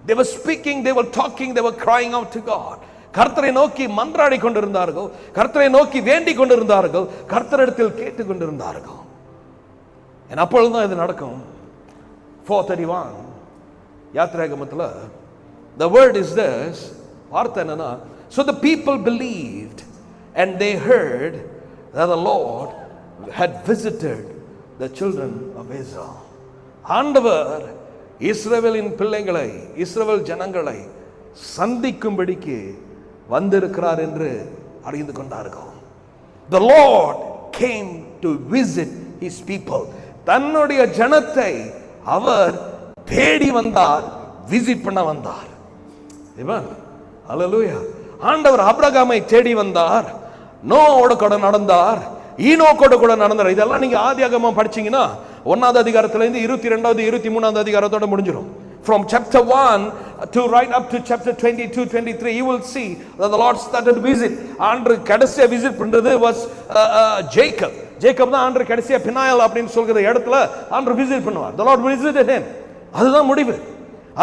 They were speaking, they were talking, they were crying out to God. கர்த்தரை நோக்கி மன்றாடி கொண்டிருந்தார்கள், கர்த்தரை நோக்கி வேண்டிக் கொண்டிருந்தார்கள், கர்த்தரிடத்தில் கேட்டுக் கொண்டிருந்தார்கள். அப்பொழுதுதான் இது நடக்கும். 4:31 யாத்திராகமத்துல the word is this, வார்த்தை என்னன்னா, so the people believed and they heard that the Lord had visited the children of Israel. ஆண்டவர் இஸ்ரவேலின் பிள்ளைகளை, இஸ்ரவேல் ஜனங்களை சந்திக்கும்படிக்கு வந்திருக்கிறார் என்று அறிந்து கொண்டார்கள். The Lord came to visit his people. தன்னுடைய ஜனத்தை அவர் தேடி வந்தார், விசிட் பண்ண வந்தார். ஆமென், ஹல்லேலூயா. ஆண்டவர் ஆபிரகாமை தேடி வந்தார், நோவோடு கூட நடந்தார், ஈனோக்கோடு கூட நடந்தார். இதெல்லாம் நீங்க ஆதியாகமம் படிச்சீங்கன்னா 1வது அதிகாரத்திலிருந்து 22வது 23வது அதிகாரத்தோட முடிஞ்சிடும். From chapter 1 to right up to chapter 22, 23, you will see that the Lord started to visit. ஆண்டவர் கடைசியா விசிட் பண்றது was Jacob. Jacob தான் ஆண்டவர் கடைசியா பினாயல் அப்படினு சொல்கிற இடத்துல ஆண்டவர் விசிட் பண்ணுவார். The Lord visited him. அதுதான் முடிவு.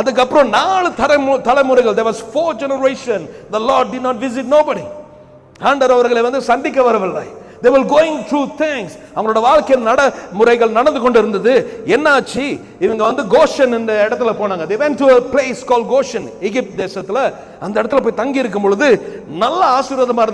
அதுக்கப்புறம் 4 தலைமுறைகள், there was 4 generation, the Lord did not visit nobody. ஆண்டவர் அவர்களை வந்து சந்திக்க வரவில்லை. They were going through things. அவங்களோட வாழ்க்கை முறைகள் நடந்து கொண்டு இருந்தது. என்னாச்சு, இவங்க வந்து கோஷன் இந்த இடத்துல போனாங்க. They went to a place called Goshen, எகிப்து தேசத்துல. அந்த இடத்துல போய் தங்கி இருக்கும் பொழுது நல்ல ஆசீர்வாதமா இருந்தாங்க.